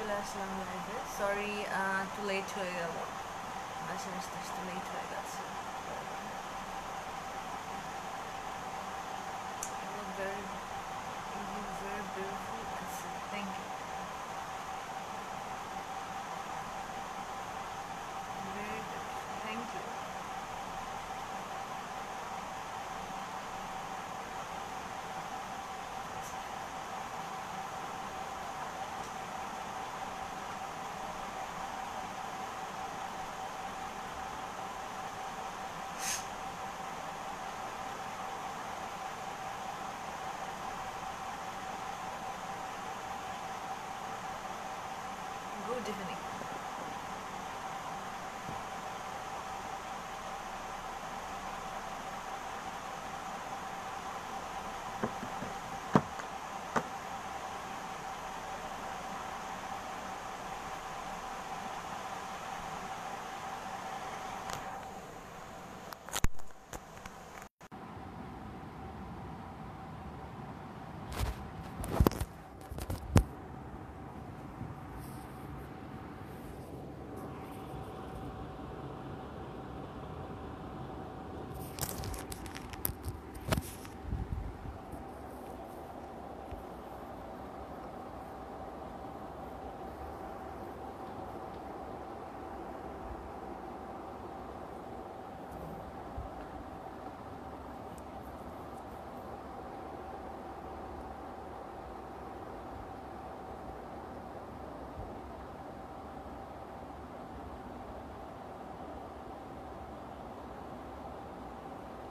চলে আসলাম লাইভে। সরি, একটু লেট হয়ে গেল, আসতে আসতে আসতে লেট হয়ে গেছে। very very beautiful. Thank you. Very beautiful. Thank you. Good evening.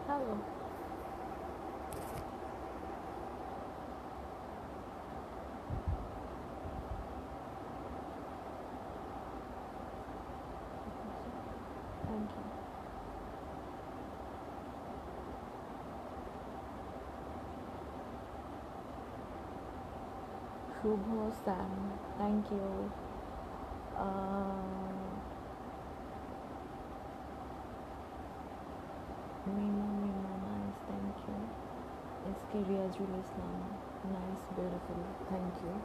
Hello. Thank you. Shubho Sam. Thank you. Mima, nice. Thank you. SK Riazul Islam. Nice, beautiful. Thank you.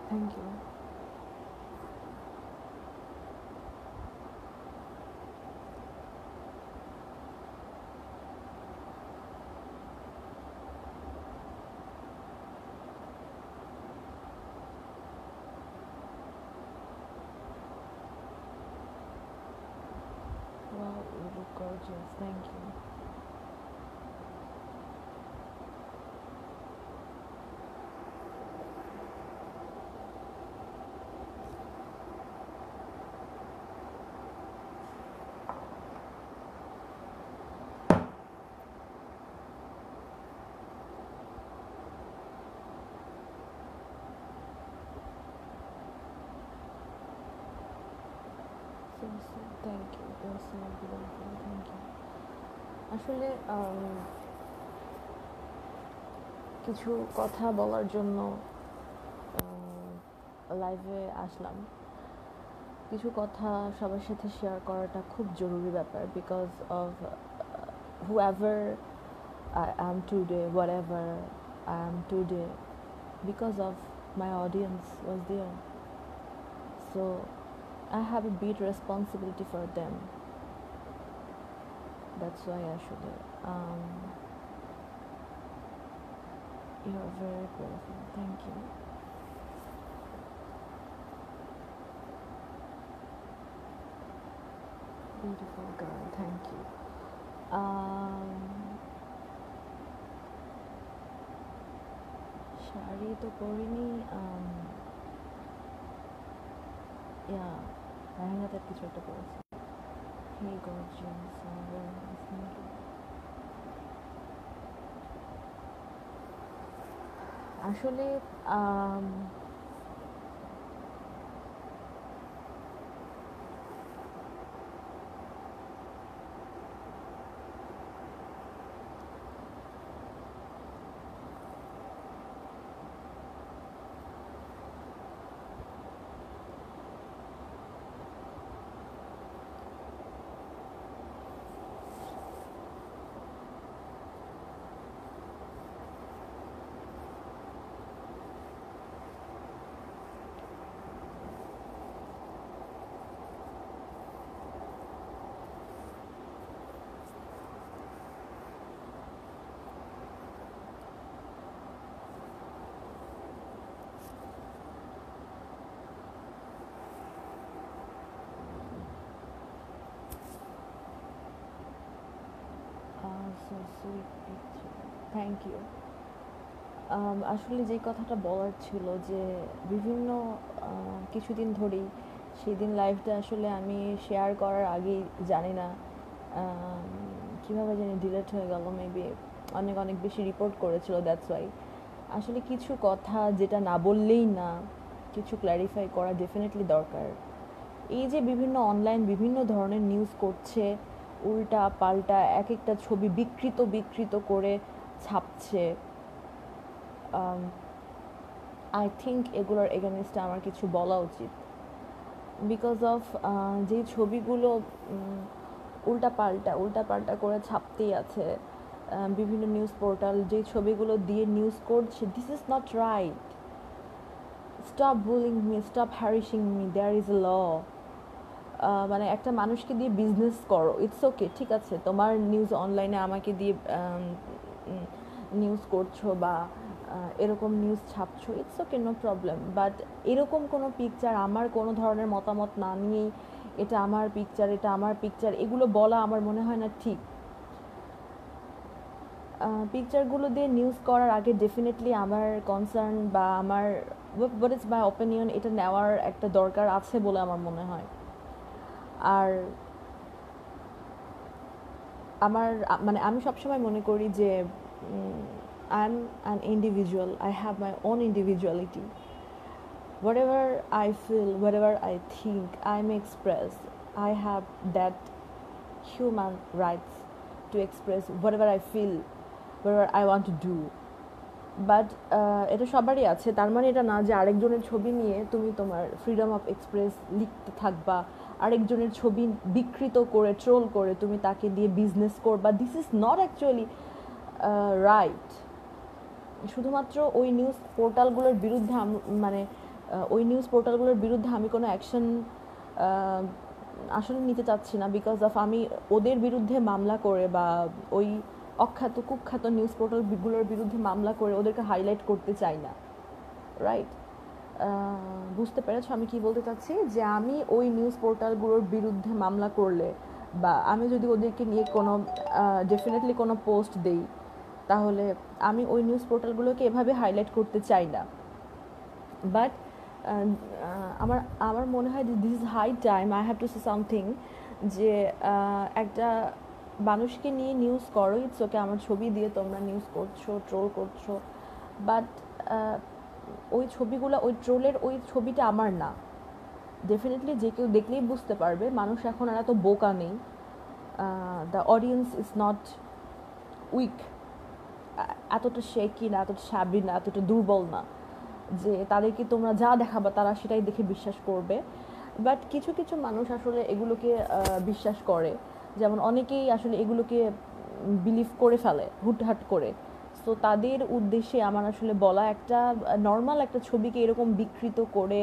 Thank you. Wow, you look gorgeous. Thank you. Thank you. You're so beautiful. Thank you. আসলে কিছু কথা বলার জন্য লাইভে আসলাম। কিছু কথা সবার সাথে শেয়ার করাটা খুব জরুরি ব্যাপার, because of whoever I am today, whatever I am today, because of my audience was there. So I have a big responsibility for them. That's why I should. You're very beautiful. Thank you. Beautiful girl. Thank you. Sari তো পরিনি, লেহেঙ্গাতে কিছু একটা পরেছি। Hey gorgeous, very nice, thank you. আসলে so sweet picture, thank you. আসলে যেই কথাটা বলার ছিল যে বিভিন্ন কিছুদিন ধরেই সেদিন লাইভটা আসলে আমি শেয়ার করার আগেই জানি না আম, কিভাবে জানি ডিলেট হয়ে গেল, মেবি অনেক অনেক বেশি রিপোর্ট করেছিল, দ্যাটস ওয়াই। আসলে কিছু কথা যেটা না বললেই না, কিছু ক্ল্যারিফাই করা ডেফিনেটলি দরকার। এই যে বিভিন্ন অনলাইন বিভিন্ন ধরনের নিউজ করছে, উল্টা পাল্টা এক একটা ছবি বিকৃত বিকৃত করে ছাপছে, আই থিঙ্ক এগুলোর এগেনস্টে আমার কিছু বলা উচিত। বিকজ অফ যেই ছবিগুলো উল্টা পাল্টা করে ছাপতেই আছে, বিভিন্ন নিউজ পোর্টাল যেই ছবিগুলো দিয়ে নিউজ করছে, this is not right. Stop bullying me, stop harassing me, there is a law. মানে একটা মানুষকে দিয়ে বিজনেস করো, ইটস ওকে, ঠিক আছে, তোমার নিউজ অনলাইনে আমাকে দিয়ে নিউজ করছো বা এরকম নিউজ ছাপছো, it's okay, no problem. But এরকম কোনো পিকচার আমার কোনো ধরনের মতামত না নিয়েই এটা আমার পিকচার, এটা আমার পিকচার, এগুলো বলা আমার মনে হয় না ঠিক। পিকচারগুলো দিয়ে নিউজ করার আগে ডেফিনেটলি আমার কনসার্ন বা আমার হোয়াট ইজ মাই অপিনিয়ন, এটা নেওয়ার একটা দরকার আছে বলে আমার মনে হয়। আর আমার মানে আমি সবসময় মনে করি যে I am an individual, I have my own individuality. whatever I feel, whatever I think, I may express. I have that human rights to express whatever I feel, whatever I want to do. But এটা সবারই আছে, তার মানে এটা না যে আরেকজনের ছবি নিয়ে তুমি তোমার ফ্রিডম অফ এক্সপ্রেস লিখতে থাকবা, আরেকজনের ছবি বিকৃত করে ট্রোল করে তুমি তাকে দিয়ে বিজনেস করবা। This is not actually right. শুধুমাত্র ওই নিউজ পোর্টালগুলোর বিরুদ্ধে মানে ওই নিউজ পোর্টালগুলোর বিরুদ্ধে আমি কোনো অ্যাকশন আসলে নিতে চাচ্ছি না, বিকজ অফ আমি ওদের বিরুদ্ধে মামলা করে বা ওই অখ্যাত কুখ্যাত নিউজ পোর্টালগুলোর বিরুদ্ধে মামলা করে ওদেরকে হাইলাইট করতে চাই না, রাইট? বুঝতে পেরেছো আমি কি বলতে চাচ্ছি? যে আমি ওই নিউজ পোর্টালগুলোর বিরুদ্ধে মামলা করলে বা আমি যদি ওদেরকে নিয়ে কোনো ডেফিনেটলি কোনো পোস্ট দেই, তাহলে আমি ওই নিউজ পোর্টালগুলোকে এভাবে হাইলাইট করতে চাই না। বাট আমার আমার মনে হয় যে this is high time I have to say something, যে একটা মানুষকে নিয়ে নিউজ করো, ইটস ওকে, আমার ছবি দিয়ে তোমরা নিউজ করছো, ট্রোল করছো, বাট ওই ছবিগুলো, ওই ট্রোলের ওই ছবিটা আমার না। ডেফিনেটলি যে কেউ দেখলেই বুঝতে পারবে মানুষ এখন আর এত বোকা নেই, the audience is not weak, এতটা শেকি না, এতটা সাবি না, এতটা দুর্বল না যে তাদেরকে তোমরা যা দেখাবা তারা সেটাই দেখে বিশ্বাস করবে। বাট কিছু কিছু মানুষ আসলে এগুলোকে বিশ্বাস করে, যেমন অনেকেই আসলে এগুলোকে বিলিভ করে ফেলে হুটহাট করে। সো তাদের উদ্দেশ্যে আমার আসলে বলা, একটা নর্মাল একটা ছবিকে এরকম বিকৃত করে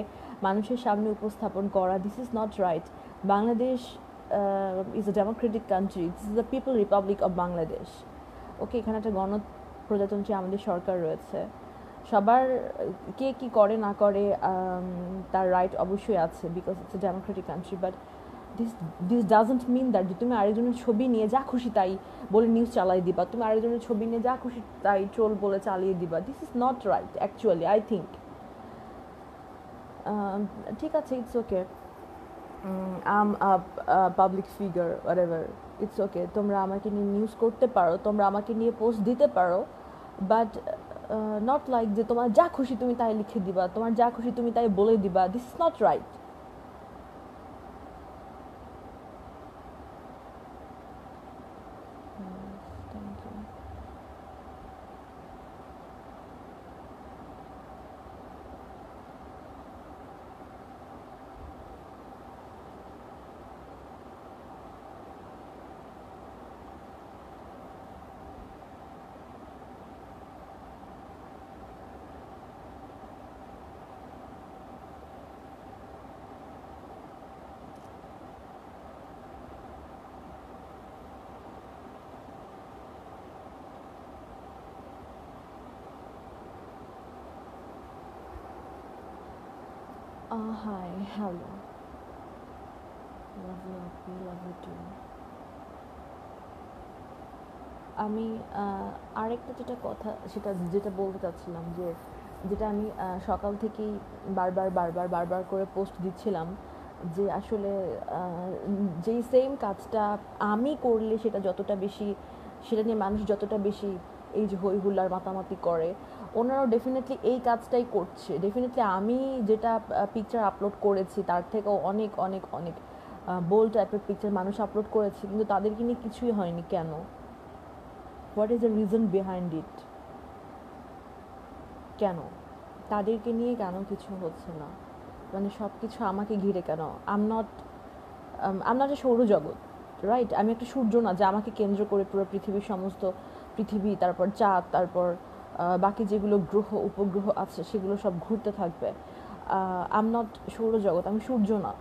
মানুষের সামনে উপস্থাপন করা, this is not right. Bangladesh is a democratic country, this is the people republic of Bangladesh. Okay, এখানে একটা গণপ্রজাতন্ত্রী আমাদের সরকার রয়েছে, সবার কে কী করে না করে তার রাইট অবশ্যই আছে, because it's a democratic country. But this doesn't mean that যে তুমি আরেকজনের ছবি নিয়ে যা খুশি তাই বলে নিউজ চালাই দিবা, তুমি আরেকজনের ছবি নিয়ে যা খুশি তাই ট্রোল বলে চালিয়ে দিবা। This is not right actually, I think. ঠিক আছে, it's okay, am public figure, whatever, it's okay, তোমরা আমাকে নিয়ে নিউজ করতে পারো, তোমরা আমাকে নিয়ে পোস্ট দিতে পারো, বাট নট লাইক যে তোমার যা খুশি তুমি তাই লিখে দিবা, তোমার যা খুশি তুমি তাই বলে দিবা। This is not right. Thank you. Hi, hello. Love you, love you too. আমি আরেকটা যেটা কথা যেটা বলতে চাচ্ছিলাম যে যেটা আমি সকাল থেকেই বারবার করে পোস্ট দিচ্ছিলাম যে আসলে যেই সেম কাজটা আমি করলে সেটা নিয়ে মানুষ যতটা বেশি এই যে হই হুল্লার মাতামাতি করে, ওনারাও ডেফিনেটলি এই কাজটাই করছে। ডেফিনেটলি আমি যেটা পিকচার আপলোড করেছি তার থেকেও অনেক অনেক অনেক বোল্ড টাইপের পিকচার মানুষ আপলোড করেছে, কিন্তু তাদেরকে নিয়ে কিছুই হয়নি কেন? What is the reason behind it? কেন তাদেরকে নিয়ে কেন কিছু হচ্ছে না? মানে সব কিছু আমাকে ঘিরে কেন? আম নট এ সৌরজগৎ, রাইট? আমি একটা সূর্য না যে আমাকে কেন্দ্র করে পুরো পৃথিবী, তারপর চাঁদ, তারপর বাকি যেগুলো গ্রহ উপগ্রহ আছে সেগুলো সব ঘুরতে থাকবে। আম নট সৌরজগৎ, আমি সূর্য না।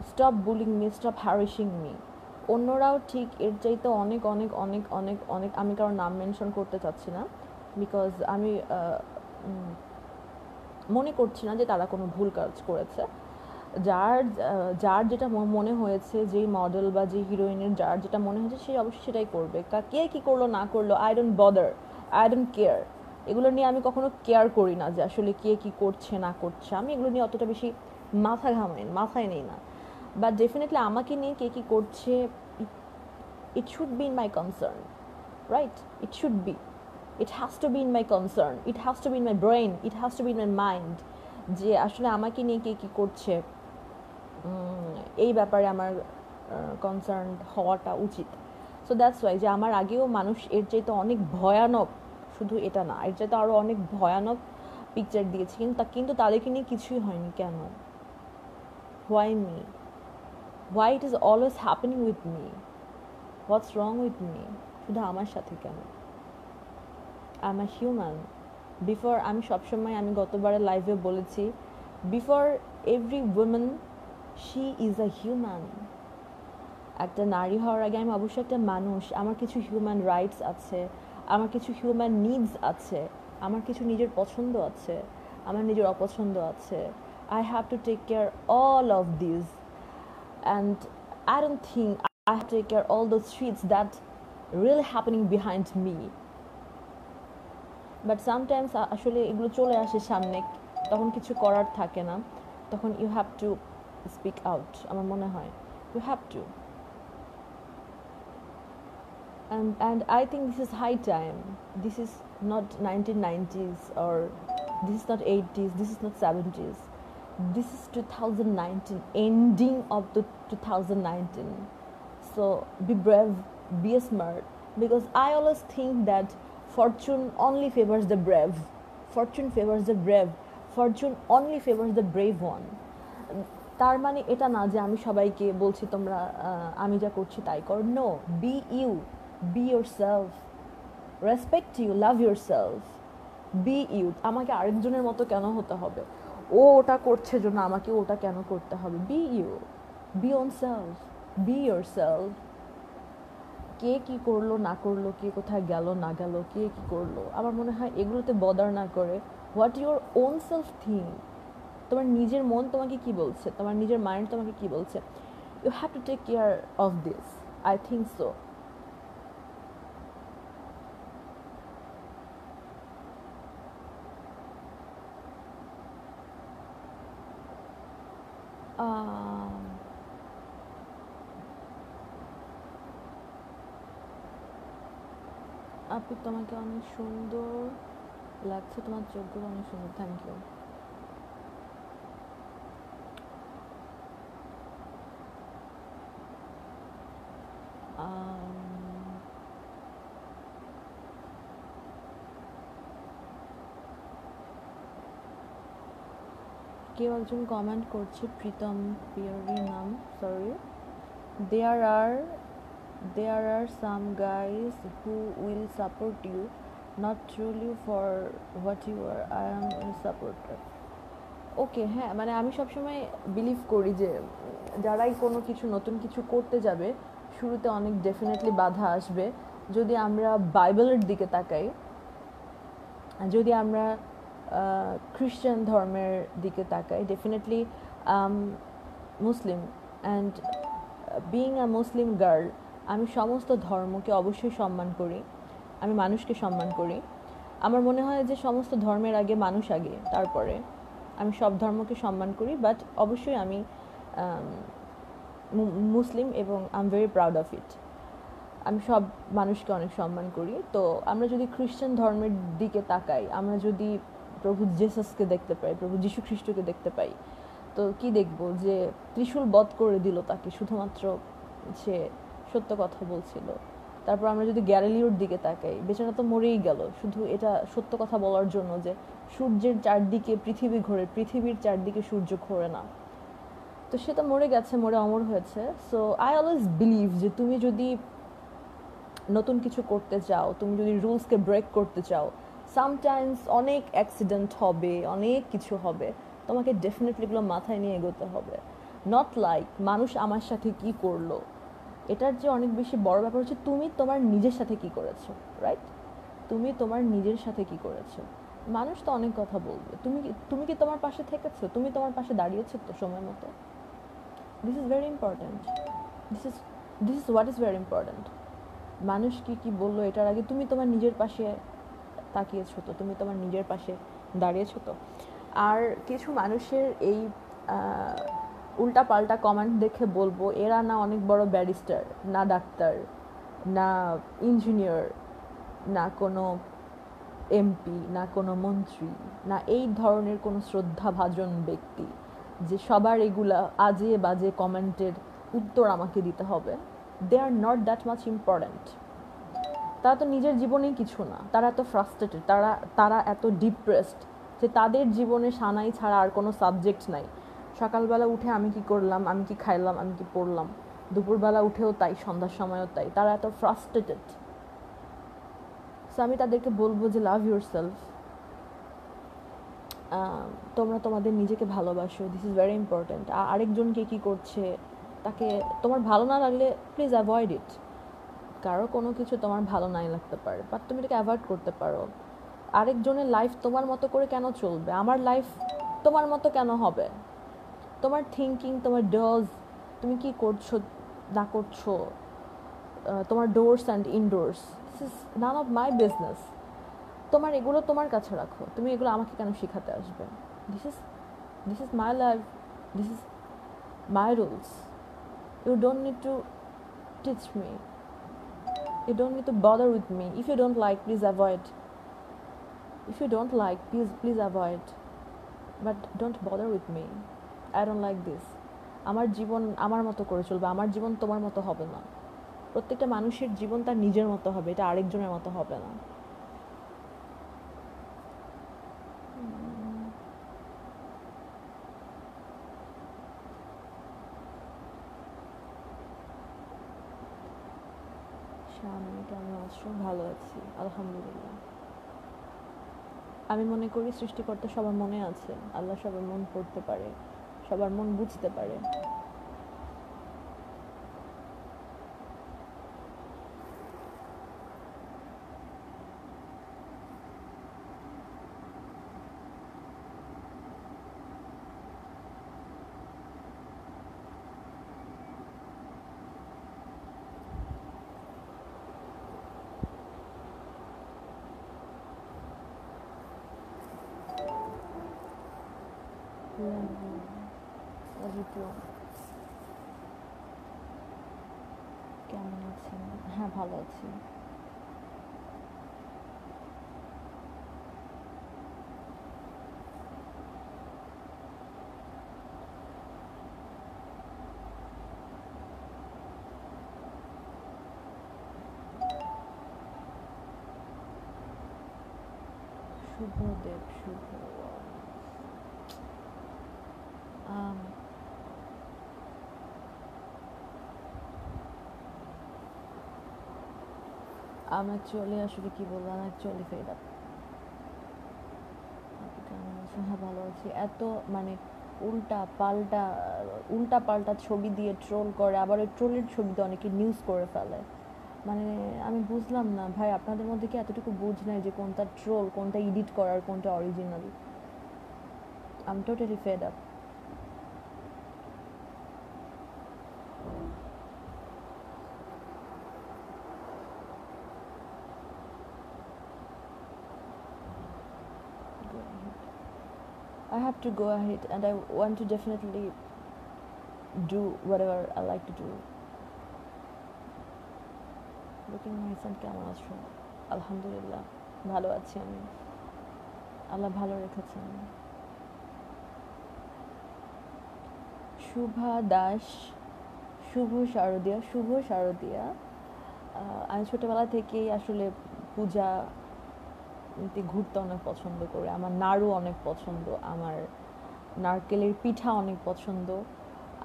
Stop bullying me, stop harassing me. অন্যরাও ঠিক এর চাইতে অনেক অনেক অনেক অনেক অনেক, আমি কারোর নাম মেনশন করতে চাচ্ছি না বিকজ আমি মনে করছি না যে তারা কোনো ভুল কাজ করেছে। যার যেটা মনে হয়েছে, যেই মডেল বা যে হিরোইনের যার যেটা মনে হয়েছে সে অবশ্যই সেটাই করবে। কে কী করলো না করলো, I don't bother, I don't care. এগুলো নিয়ে আমি কখনো কেয়ার করি না যে আসলে কে কী করছে না করছে। আমি এগুলো নিয়ে অতটা বেশি মাথায় নেই না। বাট ডেফিনেটলি আমাকে নিয়ে কে কী করছে, it should be in my concern, right? It has to be in my concern, it has to be in my brain, it has to be in my mind যে আসলে আমাকে নিয়ে কে কী করছে এই ব্যাপারে আমার কনসার্ন হওয়াটা উচিত। সো দ্যাটস ওয়াই যে আমার আগেও মানুষ এর চাইতে অনেক ভয়ানক, শুধু এটা না, এর চাইতে আরও অনেক ভয়ানক পিকচার দিয়েছে, কিন্তু তাদেরকে নিয়ে কিছুই হয়নি কেন? Why me? Why it is always happening with me? What's wrong with me? শুধু আমার সাথে কেন? I am a human. আমি সবসময়, আমি গতবারে লাইভে বলেছি, before every women she is a human. একটা নারী হওয়ার আগে আমি অবশ্যই একটা মানুষ। আমার কিছু হিউম্যান রাইটস আছে, আমার কিছু হিউম্যান নিডস আছে, আমার কিছু নিজের পছন্দ আছে, আমার নিজের অপছন্দ আছে। I have to take care all of these, and I don't think I have to take care all those streets that really happening behind me. But sometimes আসলে এগুলো চলে আসে সামনে, তখন কিছু করার থাকে না, তখন you have to speak out। আমার মনে হয় you have to, and I think this is high time. This is not 1990s, or this is not 80s, this is not 70s, this is 2019, ending of the 2019. So be brave, be smart, because I always think that fortune only favors the brave, fortune only favors the brave one. তার মানে এটা না যে আমি সবাইকে বলছি তোমরা আমি যা করছি তাই কর। No, be you, be yourself, respect you, love yourself, be you. আমাকে আরেকজনের মতো কেন হতে হবে? ও ওটা করছে জন্য আমাকে ওটা কেন করতে হবে? Be you, be own self, be yourself. কে কী করলো না করলো, কে কোথায় গেল না গেল, কে কী করলো, আমার মনে হয় এগুলোতে বদার না করে what your own self think. তোমার নিজের মন তোমাকে কি বলছে, তোমার নিজের মাইন্ড তোমাকে কি বলছে, you have to take care of this. I think so. আপু তোমাকে অনেক সুন্দর লাগছে, তোমার চোখগুলো অনেক সুন্দর, থ্যাংক ইউ। কেউ একজন কমেন্ট করছে, প্রীতম পিয়ারি নাম, sorry, there are some guys who will support you, not truly for what you are. I am a supporter. ওকে, হ্যাঁ, মানে আমি সবসময় বিলিভ করি যে যারাই কোনো কিছু নতুন কিছু করতে যাবে শুরুতে অনেক ডেফিনেটলি বাধা আসবে। যদি আমরা বাইবেলের দিকে তাকাই, যদি আমরা খ্রিশ্চান ধর্মের দিকে তাকাই, definitely Muslim, and being a Muslim girl, আমি সমস্ত ধর্মকে অবশ্যই সম্মান করি, আমি মানুষকে সম্মান করি। আমার মনে হয় যে সমস্ত ধর্মের আগে মানুষ আগে, তারপরে আমি সব ধর্মকে সম্মান করি, বাট অবশ্যই আমি মুসলিম এবং I am very proud of it. আমি সব মানুষকে অনেক সম্মান করি। তো আমরা যদি খ্রিস্টান ধর্মের দিকে তাকাই, আমরা যদি প্রভু জেসাসকে দেখতে পাই, প্রভু যীশু খ্রিস্টকে দেখতে পাই, তো কি দেখব যে ত্রিশূল বধ করে দিল তাকে, শুধুমাত্র সে সত্য কথা বলছিল। তারপর আমরা যদি গ্যালিলিওর দিকে তাকাই, বেচারা তো মরেই গেল শুধু এটা সত্য কথা বলার জন্য যে সূর্যের চারদিকে পৃথিবী ঘোরে, পৃথিবীর চারদিকে সূর্য ঘোরে না। তো সে তো মরে গেছে, মরে অমর হয়েছে। সো আই অলওয়েজ বিলিভ যে তুমি যদি নতুন কিছু করতে চাও, তুমি যদি রুলসকে ব্রেক করতে চাও, সামটাইমস অনেক অ্যাক্সিডেন্ট হবে, অনেক কিছু হবে, তোমাকে ডেফিনেটলি এগুলো মাথায় নিয়ে এগোতে হবে। নট লাইক মানুষ আমার সাথে কি করলো, এটার যে অনেক বেশি বড় ব্যাপার হচ্ছে তুমি তোমার নিজের সাথে কি করেছো, রাইট? তুমি তোমার নিজের সাথে কি করেছো। মানুষ তো অনেক কথা বলবে, তুমি কি তোমার পাশে থেকেছো, তুমি তোমার পাশে দাঁড়িয়েছো তো সময় মতো? This is very important, this is what is very important. মানুষ কি বললো এটার আগে তুমি তোমার নিজের পাশে তাকিয়েছো তো, তুমি তোমার নিজের পাশে দাঁড়িয়েছো তো। আর কিছু মানুষের এই উল্টা পাল্টা কমেন্ট দেখে বলবো, এরা না অনেক বড় ব্যারিস্টার, না ডাক্তার, না ইঞ্জিনিয়ার, না কোনো এমপি, না কোনো মন্ত্রী, না এই ধরনের কোনো শ্রদ্ধাভাজন ব্যক্তি যে সবার এগুলা আজে বাজে কমেন্টের উত্তর আমাকে দিতে হবে। They are not that much important. তারা তো নিজের জীবনেই কিছু না, তারা এত ফ্রাস্ট্রেটেড, তারা এত ডিপ্রেসড যে তাদের জীবনে সানাই ছাড়া আর কোনো সাবজেক্ট নাই। সকালবেলা উঠে আমি কি করলাম, আমি কি খাইলাম, আমি কি পড়লাম, দুপুরবেলা উঠেও তাই, সন্ধ্যার সময়ও তাই, তারা এত ফ্রাস্ট্রেটেড। সো আমি তাদেরকে বলবো যে লাভ ইউর সেলফ, তোমরা তোমাদের নিজেকে ভালোবাসো, দিস ইজ ভেরি ইম্পর্ট্যান্ট। আরেকজনকে কি করছে তাকে তোমার ভালো না লাগলে প্লিজ অ্যাভয়েড ইট। কারো কোনো কিছু তোমার ভালো নাই লাগতে পারে, বাট তুমি এটাকে অ্যাভয়েড করতে পারো। আরেকজনের লাইফ তোমার মতো করে কেন চলবে, আমার লাইফ তোমার মতো কেন হবে? তোমার থিঙ্কিং, তোমার ডোজ, তুমি কি করছো না করছো, তোমার doors and indoors, this is none of my business. তোমার এগুলো তোমার কাছে রাখো, তুমি এগুলো আমাকে কেন শেখাতে আসবে? This is my life, this is my rules. You don't need to teach me, you don't need to bother with me. If you don't like, please avoid. If you don't like, please avoid, but don't bother with me. I don't like this. আমার জীবন আমার মতো করে চলবে, আমার জীবন তোমার মতো হবে না। প্রত্যেকটা মানুষের জীবন তার নিজের মতো হবে, এটা আরেকজনের মতো হবে না। শামিনী কেমন আছো? ভালো আছি আলহামদুলিল্লাহ। আমি মনে করি সৃষ্টিকর্তা সবার মনে আছে, আল্লাহ সবার মন পড়তে পারে, সবার মন বুঝতে পারে। কেমন আছেন? হ্যাঁ ভালো আছি। শুভদেব, শুভ I'm actually আসলে কি বলবো, I'm actually fed up. আপনি কেমন আছেন? হ্যাঁ ভালো আছি। এত মানে উল্টা পাল্টা ছবি দিয়ে ট্রোল করে, আবার ওই ট্রোলের ছবিতে অনেকে নিউজ করে ফেলে। মানে আমি বুঝলাম না ভাই, আপনাদের মধ্যে কি এতটুকু বুঝ নাই যে কোনটা ট্রোল, কোনটা এডিট করার, কোনটা original? I'm totally fed up. I have to go ahead and I want to definitely do whatever I like to do. Looking nice and কেমন আছো? আলহামদুলিল্লাহ ভালো আছি আমি, আল্লাহ ভালো রেখেছেন। শুভা দাস, শুভ শারদিয়া। আমি ছোটোবেলা থেকেই আসলে পূজা ঘুরতে অনেক পছন্দ করি। আমার নাড়ু অনেক পছন্দ, আমার নারকেলের পিঠা অনেক পছন্দ,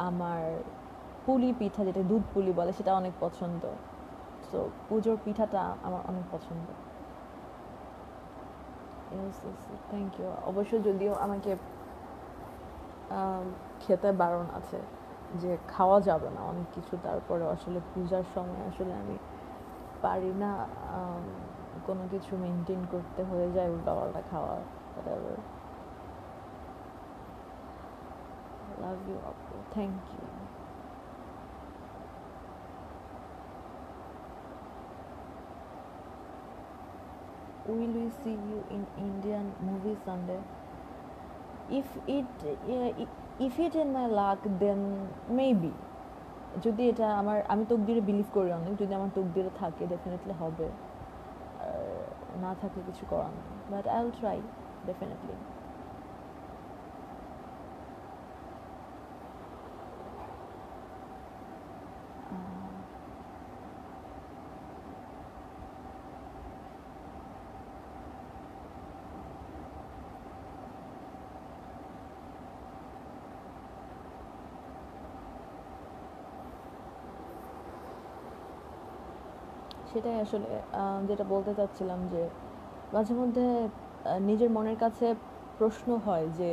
আমার পুলি পিঠা যেটা দুধ পুলি বলে সেটা অনেক পছন্দ। সো পুজোর পিঠাটা আমার অনেক পছন্দ। Thank you. অবশ্য যদিও আমাকে খেতে বারণ আছে যে খাওয়া যাবে না অনেক কিছু, তারপরে আসলে পূজার সময় আসলে আমি পারি না কোনো কিছু মেনটেন করতে, হয়ে যায় উল্টাপাল্টা খাওয়া। whatever. Love you আপু, thank you. Will we see you in Indian movie Sunday? If it in my luck then maybe. যদি এটা আমি তকদিরে বিলিভ করি অনেক, যদি আমার তকদিরে থাকে ডেফিনেটলি হবে, আর না থাকলে কিছু করার নেই, but I will try definitely. সেটাই আসলে যেটা বলতে চাচ্ছিলাম যে মাঝে মধ্যে নিজের মনের কাছে প্রশ্ন হয় যে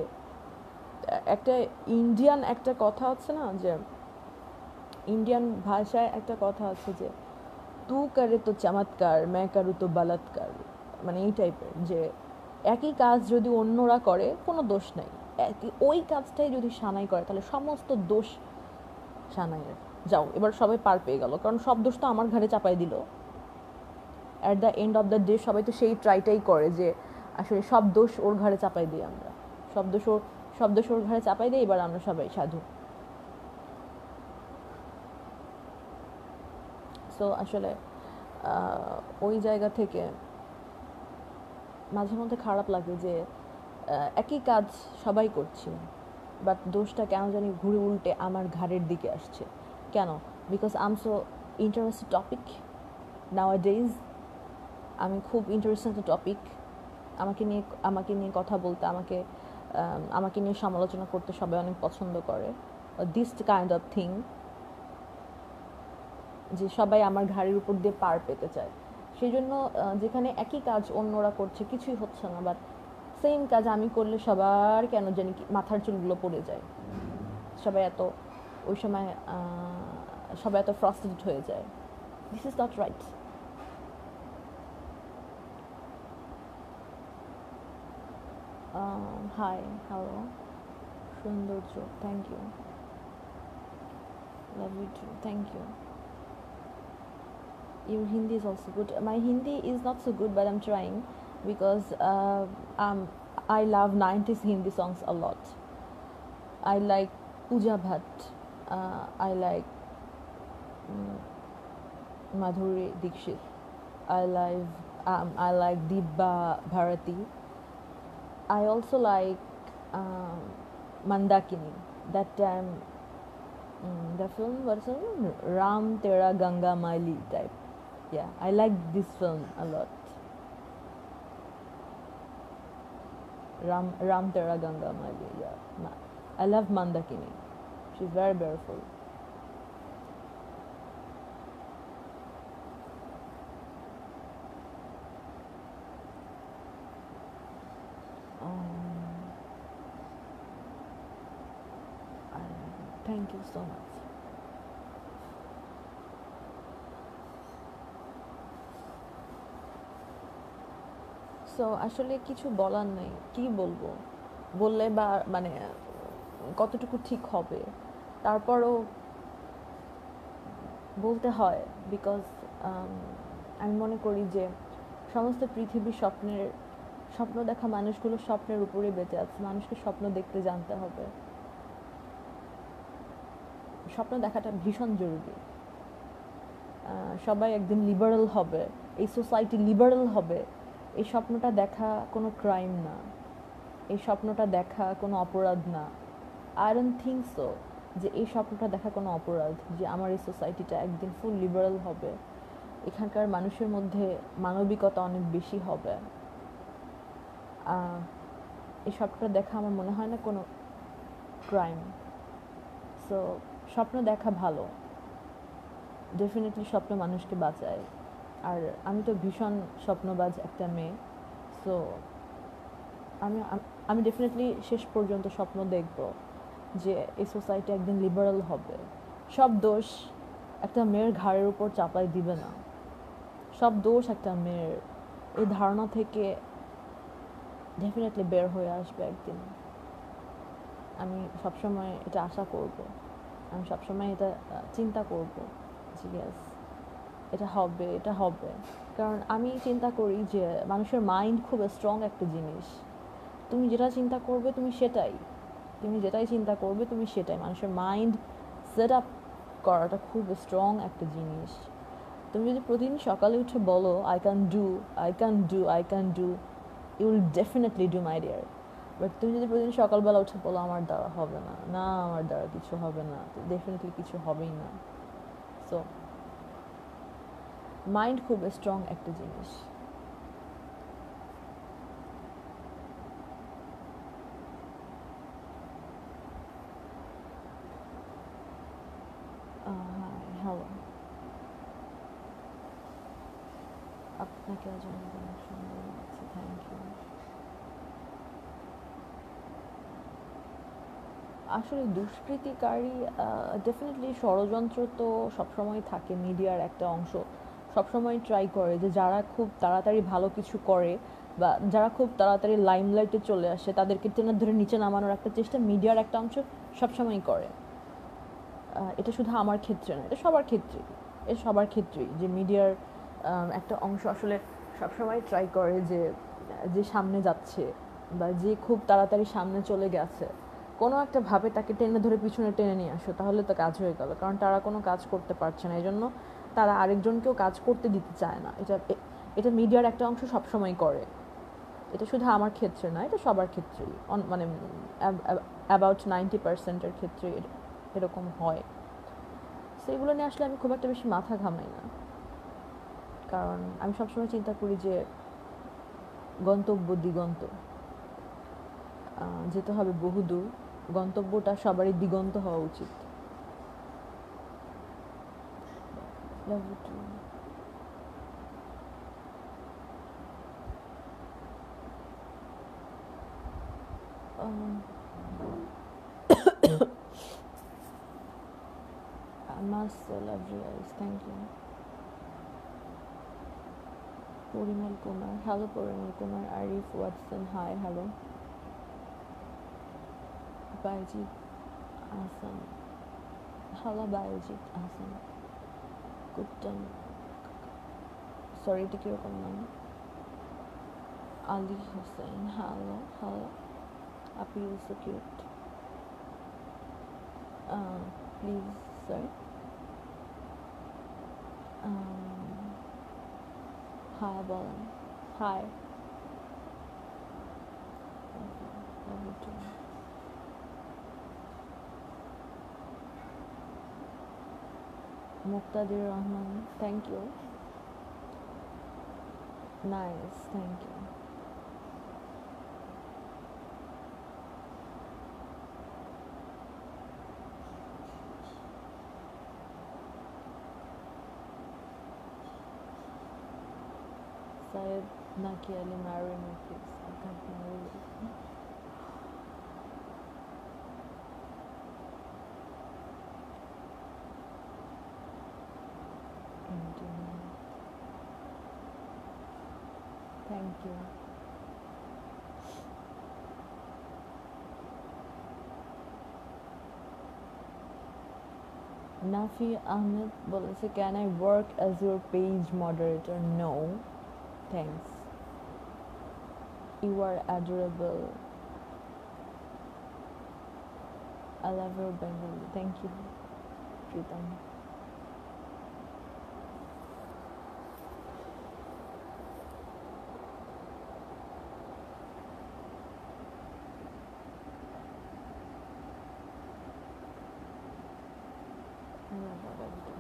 একটা ইন্ডিয়ান একটা কথা আছে না, যে ইন্ডিয়ান ভাষায় একটা কথা আছে যে তু করে তো চমৎকার মে করু তো বলাৎকার, মানে এই টাইপের, যে একই কাজ যদি অন্যরা করে কোনো দোষ নাই, ওই কাজটাই যদি সানাই করে তাহলে সমস্ত দোষ সানাইয়ের। যাও এবার সবাই পার পেয়ে গেল, কারণ সব দোষ তো আমার ঘাড়ে চাপাই দিল। At the end of the day সবাই তো সেই ট্রাইটাই করে যে আসলে সব দোষ ওর ঘাড়ে চাপাই দিই আমরা, সব দোষ ওর ঘাড়ে চাপাই দিই, এবার আমরা সবাই সাধু। সো আসলে ওই জায়গা থেকে মাঝে মধ্যে খারাপ লাগে যে একই কাজ সবাই করছি, বাট দোষটা কেন জানি ঘুরে উল্টে আমার ঘাড়ের দিকে আসছে। কেন? Because I am so interested topic নাওয়াডেজ। আমি খুব ইন্টারেস্টেড টপিক, আমাকে নিয়ে কথা বলতে, আমাকে নিয়ে সমালোচনা করতে সবাই অনেক পছন্দ করে। দিস কাইন্ড অফ থিং, যে সবাই আমার ঘাড়ের উপর দিয়ে পার পেতে চায়। সেই জন্য যেখানে একই কাজ অন্যরা করছে কিছুই হচ্ছে না, বাট সেম কাজ আমি করলে সবার কেন জানি মাথার চুলগুলো পড়ে যায়, ওই সময় সবাই এত ফ্রাস্ট্রেটেড হয়ে যায়। This is not right. Hi, hello, Sundorjo, thank you. Love you too, thank you. Your Hindi is also good. My Hindi is not so good, but I'm trying because I love 90s Hindi songs a lot. I like Pooja Bhatt. I like Madhuri Dixit. I like Dibba Bharati. I also like Mandakini. That time, the film was Ram Tera Ganga Maili type. Yeah, I like this film a lot. Ram Tera Ganga Maili. Yeah, I love Mandakini. She's very beautiful. Thank you so much. So আসলে কিছু বলার নেই, কি বলবো, বললে বা মানে কতটুকু ঠিক হবে, তারপরও বলতে হয়। বিকজ আমি মনে করি যে সমস্ত পৃথিবীর স্বপ্নের স্বপ্ন দেখা মানুষগুলো স্বপ্নের উপরে বেঁচে আছে, মানুষকে স্বপ্ন দেখতে জানতে হবে। স্বপ্ন দেখাটা ভীষণ জরুরি। সবাই একদিন লিবারেল হবে, এই সোসাইটি লিবারেল হবে, এই স্বপ্নটা দেখা কোনো ক্রাইম না, এই স্বপ্নটা দেখা কোনো অপরাধ না। আই ডোন্ট থিঙ্ক সো যে এই স্বপ্নটা দেখা কোনো অপরাধ, যে আমার এই সোসাইটিটা একদিন ফুল লিবারেল হবে, এখানকার মানুষের মধ্যে মানবিকতা অনেক বেশি হবে। এই স্বপ্নটা দেখা আমার মনে হয় না কোনো ক্রাইম। সো স্বপ্ন দেখা ভালো, ডেফিনেটলি স্বপ্ন মানুষকে বাঁচায়। আর আমি তো ভীষণ স্বপ্নবাজ একটা মেয়ে, সো আমি আমি ডেফিনেটলি শেষ পর্যন্ত স্বপ্ন দেখব যে এই সোসাইটি একদিন লিবারেল হবে। সব দোষ একটা মেয়ের ঘাড়ের উপর চাপাই দিবে না, সব দোষ একটা মেয়ের, এই ধারণা থেকে ডেফিনেটলি বের হয়ে আসবে একদিন। আমি সবসময় এটা আশা করব, আমি সবসময় এটা চিন্তা করব যে ইয়েস এটা হবে, এটা হবে। কারণ আমি চিন্তা করি যে মানুষের মাইন্ড খুব স্ট্রং একটা জিনিস। তুমি যেটা চিন্তা করবে তুমি সেটাই, তুমি যেটাই চিন্তা করবে তুমি সেটাই। মানুষের মাইন্ড সেট আপ করাটা খুব স্ট্রং একটা জিনিস। তুমি যদি প্রতিদিন সকালে উঠে বলো I can do, I can do, I can do, you will definitely do my dear. But তুমি যদি প্রতিদিন সকালবেলা উঠে বলো আমার দ্বারা হবে না, না আমার দ্বারা কিছু হবে না, ডেফিনেটলি কিছু হবেই না। সো মাইন্ড খুব স্ট্রং একটা জিনিস। হাই, হ্যালো, আপনাকে আজ অনেক অনেক সুন্দর লাগছে, থ্যাংক ইউ। আসলে দুষ্কৃতিকারী ডেফিনেটলি ষড়যন্ত্র তো সবসময় থাকে, মিডিয়ার একটা অংশ সবসময় ট্রাই করে যে যারা খুব তাড়াতাড়ি ভালো কিছু করে বা যারা খুব তাড়াতাড়ি লাইমলাইটে চলে আসে তাদেরকে টেনে ধরে নিচে নামানোর একটা চেষ্টা মিডিয়ার একটা অংশ সবসময় করে। এটা শুধু আমার ক্ষেত্রে না, এটা সবার ক্ষেত্রেই, এটা সবার ক্ষেত্রেই যে মিডিয়ার একটা অংশ আসলে সবসময় ট্রাই করে যে যে সামনে যাচ্ছে বা যে খুব তাড়াতাড়ি সামনে চলে গেছে কোনো একটা ভাবে তাকে টেনে ধরে পিছনে টেনে নিয়ে আসো, তাহলে তো কাজ হয়ে গেল। কারণ তারা কোনো কাজ করতে পারছে না, এই জন্য তারা আরেকজনকেও কাজ করতে দিতে চায় না। এটা মিডিয়ার একটা অংশ সবসময় করে। এটা শুধু আমার ক্ষেত্রে না, এটা সবার ক্ষেত্রেই, মানে অ্যাবাউট 90%-এর ক্ষেত্রে এরকম হয়। সেগুলো নিয়ে আসলে আমি খুব একটা বেশি মাথা ঘামাই না, কারণ আমি সবসময় চিন্তা করি যে গন্তব্য দিগন্ত, যেতে হবে বহুদূর, গন্তব্যটা সবারই দিগন্ত হওয়া উচিত। Love you too. I must say love you guys, thank you. Porimal Kumar, hello Porimal Kumar. Arif Watson, hi, hello. Bayjit Hassan, hello Bayjit Hassan. Good sorry to কিরকম নাম? Ali Hussain, hello, hello. Api, you so cute. Please, sir. Hi, বলেন. Hi. Love you too. Muqtadir Rahman, thank you. Nice, thank you. Syed Naki Ali, marry me please. I can't marry you. Thank you. Nafi Ahmed বলেছে, can I work as your page moderator? No, thanks. You are adorable. I love your Bengali. Thank you, Pritam. I love what I do.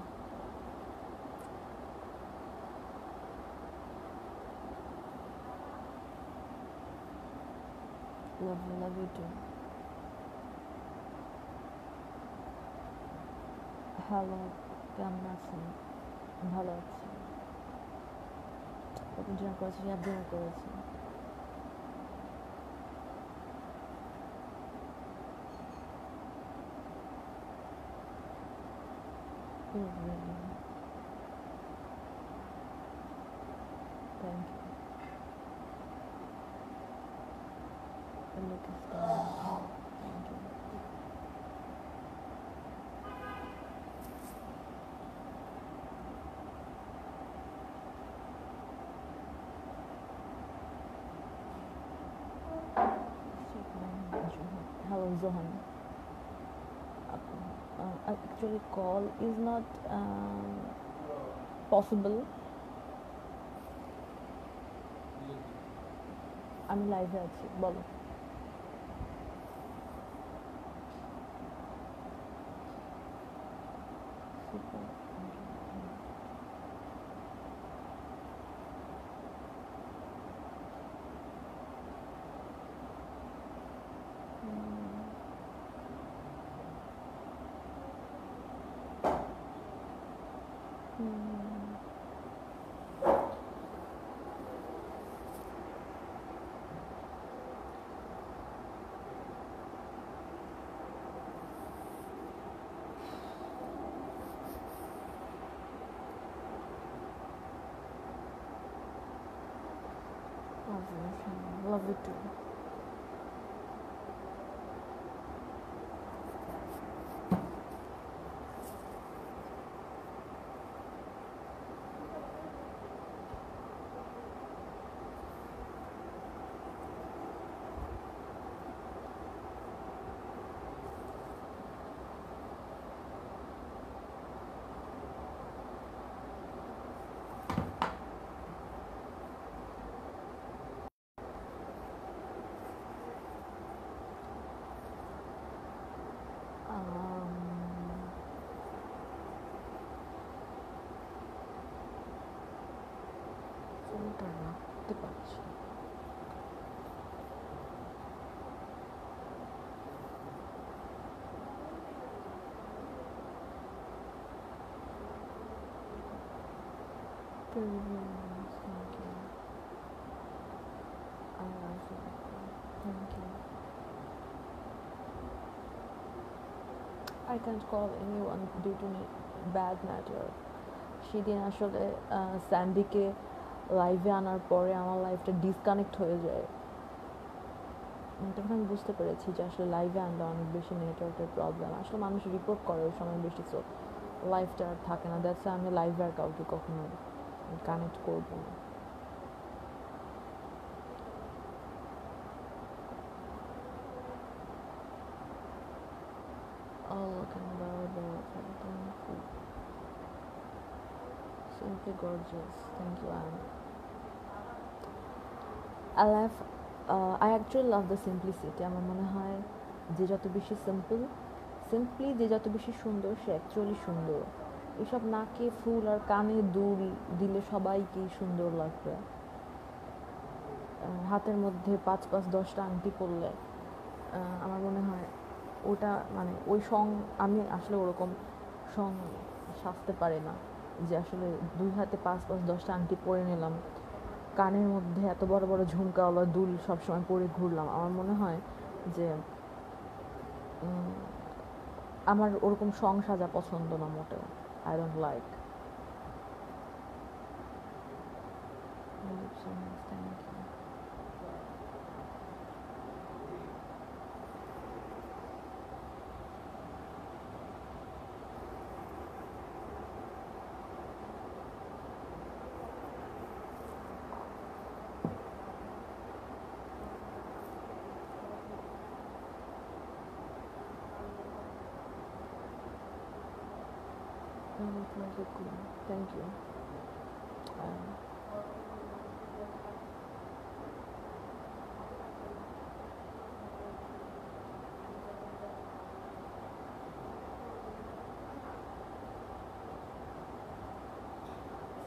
Love you too. Hello, কেমন আছেন? ভালো আছি। কখন dinner করেছি? Dinner করেছি। Thank you. Look is down. Thank you. Hello, Zohan. Actually, call is not possible. আমি লাইভে আছি, বলো। Love you too. ফোনটা রাখতে পারছি। Thank you. I love you. Thank you. I can't call anyone due to bad network. সেদিন আসলে স্যান্ডিকে লাইভে আনার পরে আমার লাইফটা ডিসকানেক্ট হয়ে যায়। তখন আমি বুঝতে পেরেছি যে আসলে লাইভে আনলে অনেক বেশি নেটওয়ার্কের প্রবলেম। আসলে মানুষ রিপোর্ট করে ওই সময় বেশি, সো লাইফটা আর থাকে না। দ্যাটস আমি লাইভে আর কাউকে কখনো কানেক্ট করবো না। All looking adorable. Thank you. Simply gorgeous. Thank you, Anne. I actually love the simplicity. আমার মনে হয় যে যত বেশি সিম্পলি যে যত বেশি সুন্দর, সে অ্যাকচুয়ালি সুন্দর। এসব নাকে ফুল আর কানে দুল দিলে সবাইকেই সুন্দর লাগবে। হাতের মধ্যে 5-10টা আংটি পরলে আমার মনে হয় ওটা মানে ওই সং, আমি আসলে ওরকম সং সাজতে পারি না যে আসলে 2 হাতে 5-10টা আংটি পরে নিলাম, কানের মধ্যে এত বড় বড় ঝুমকাওয়ালা দুল সবসময় পরে ঘুরলাম। আমার মনে হয় যে আমার ওরকম সং সাজা পছন্দ না মোটেও। I don't like. Exactly. Thank you. Um,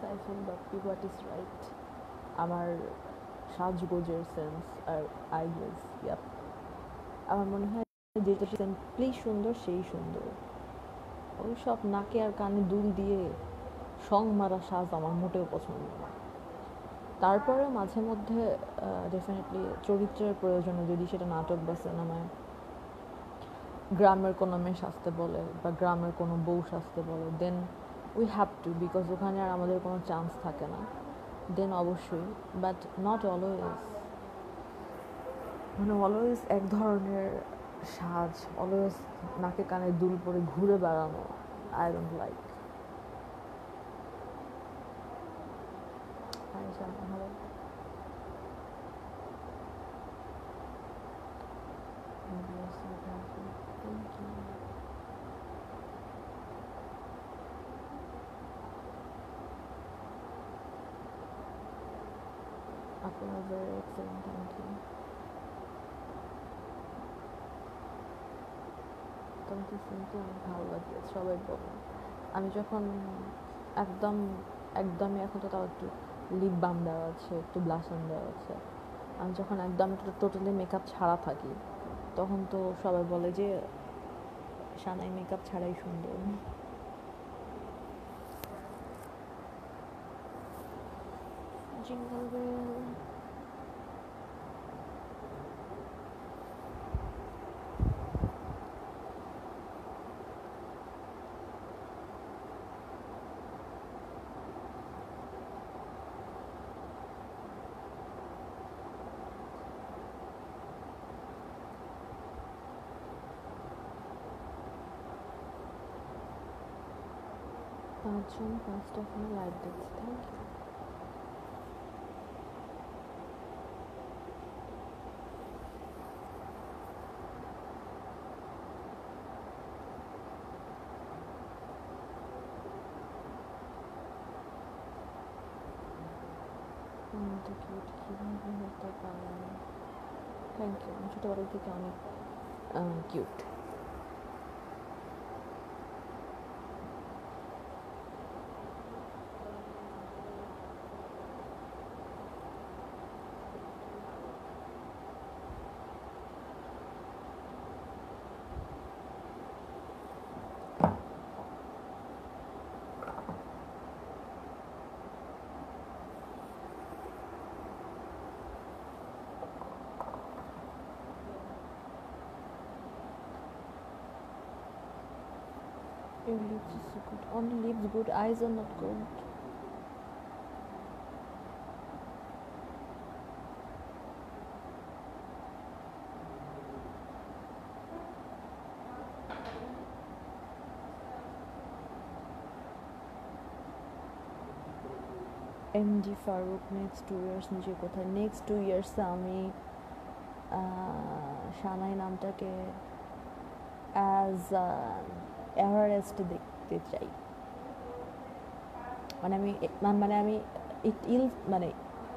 Saiful Bappi, what is right? আমার সাজগোজের সেন্স আর আইডিয়াস, ইয়াপ, আমার মনে হয় যেটা সিম্পলি সুন্দর সেই সুন্দর। ওই সব নাকে আর কানে দুল দিয়ে সং মারা সাজ আমার মোটেও পছন্দ না। তারপরেও মাঝে মধ্যে ডেফিনেটলি চরিত্রের প্রয়োজনে যদি সেটা নাটক বা সিনেমায় গ্রামের কোনো মেয়ে সাজতে বলে বা গ্রামের কোনো বউ সাজতে বলে, then we have to, because ওখানে আর আমাদের কোনো চান্স থাকে না, দেন অবশ্যই, বাট নট অলওয়েজ। মানে অলওয়েজ এক ধরনের সাজ, অলওয়েজ নাকে কানে দুল পরে ঘুরে বেড়ানো, আই ডোন্ট লাইক। ভালো। Thank you. আপনারা very excellent, thank you. তোমাকে শুনতে অনেক ভালো লাগে, সবাই বলে। আমি যখন একদম একদমই, এখন তো তাও একটু লিপ বাম দেওয়া আছে, একটু ব্লাশন দেওয়া আছে, আমি যখন একদম টোটালি মেকআপ ছাড়া থাকি তখন তো সবাই বলে যে সানাই মেকআপ ছাড়াই সুন্দর। Jingle bell. পাঁচজন ফার্স্ট অফ আমার লাইভ দেখছে, থ্যাংক ইউ। তো কিউট কীভাবে হতে পারে, থ্যাংক ইউ। আমি ছোটোবেলা থেকে অনেক cute. Your lips is so good. Only lips good, eyes are not good. MD Farooq next 2 years নিচে কোথায়? নেক্সট 2 ইয়ার্সে আমি সানাই নামটাকে অ্যাজ এভারেস্ট দেখতে চাই। মানে আমি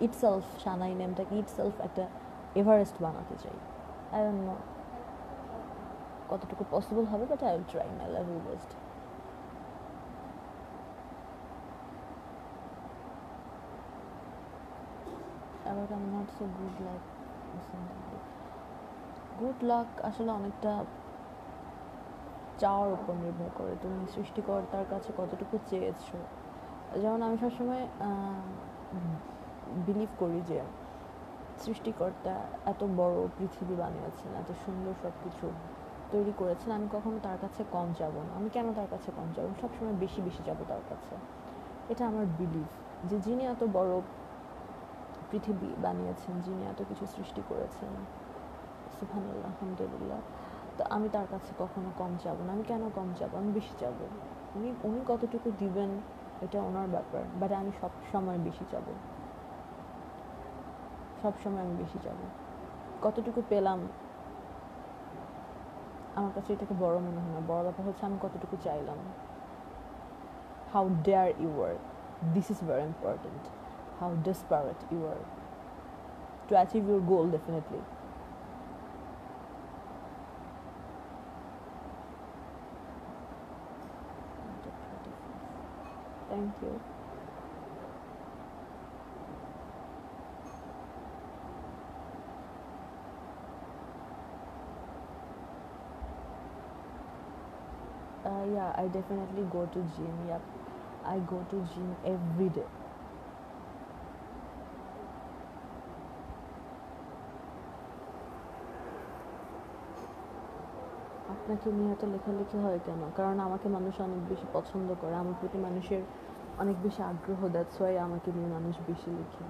ইটসেলফ, সানাই নেমটাকে ইটসেলফ একটা এভারেস্ট বানাতে চাই। আই ডোন্ট নো কতটুকু পসিবল হবে, but I will try my level best. But I'm not so good luck or something like good luck আসলে অনেকটা চাওয়ার উপর নির্ভর করে, তুমি সৃষ্টিকর্তার কাছে কতটুকু চেয়েছো। যেমন আমি সবসময় বিলিভ করি যে সৃষ্টিকর্তা এত বড় পৃথিবী বানিয়েছেন, এত সুন্দর সব কিছু তৈরি করেছেন, আমি কখনো তার কাছে কম যাব না। আমি কেন তার কাছে কম যাব? সবসময় বেশি বেশি যাব তার কাছে। এটা আমার বিলিভ যে যিনি এত বড় পৃথিবী বানিয়েছেন, যিনি এত কিছু সৃষ্টি করেছেন, সুবহানাল্লাহ, আলহামদুলিল্লাহ, তো আমি তার কাছে কখনো কম যাব না। আমি কেন কম যাব? আমি বেশি যাব। উনি কতটুকু দিবেন এটা ওনার ব্যাপার, বাট আমি সব সময় বেশি যাব, সব সময় আমি বেশি যাব। কতটুকু পেলাম আমার কাছে এটাকে বড় মনে হয় না, বড় ব্যাপার হচ্ছে আমি কতটুকু চাইলাম, how dare you work. This is very important. How desperate you are to achieve your goal, definitely. Thank you. Yeah, I definitely go to gym. Yep, I go to gym every day. আপনাকে নিয়ে এত লেখালেখি হয় কেন? কারণ আমাকে মানুষ অনেক বেশি পছন্দ করে, আমার প্রতি মানুষের অনেক বেশি আগ্রহ, দ্যাটস ওয়াই আমাকে নিয়ে মানুষ বেশি লিখে।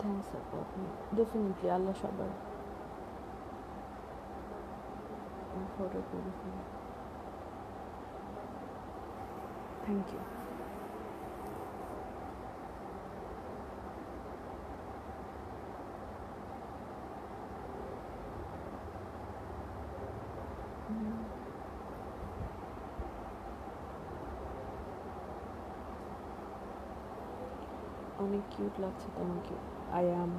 থ্যাংকস আপু, আপনি ডেফিনেটলি আল্লাহ সবার ফটো করে থ্যাংক ইউ। অনেক কিউট লাগছে তোমাকে। I am.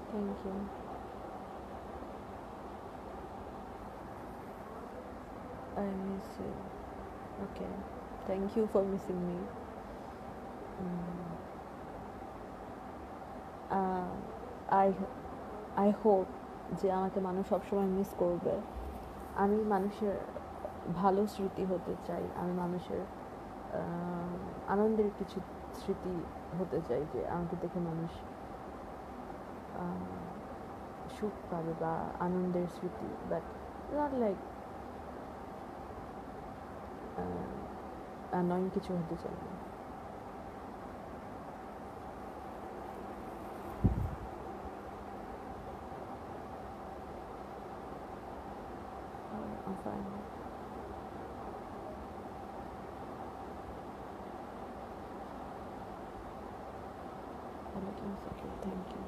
Thank you. I miss you. Okay. Thank you for missing me. I I hope যে আমাকে মানুষ সবসময় মিস করবে। আমি মানুষের ভালো স্মৃতি হতে চাই, আমি মানুষের আনন্দের কিছু স্মৃতি হতে চাই, যে আমাকে দেখে মানুষ সুখ পাবে বা আনন্দের স্মৃতি, বাট নট লাইক অ্যানয়িং কিছু হতে চাই না। I'm fine. Everything's okay. Thank you.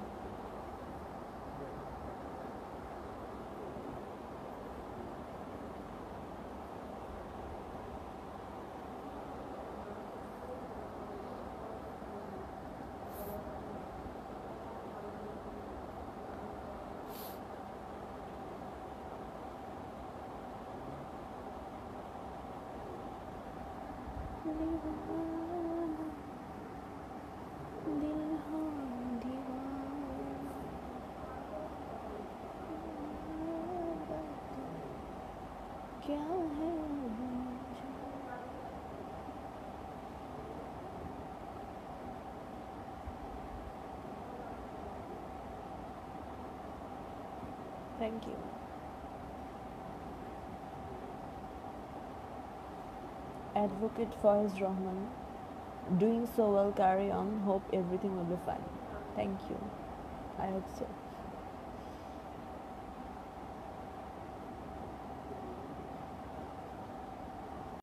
Thank you. Advocate Faiz Rahman, doing so well, carry on, hope everything will be fine. Thank you. I hope so.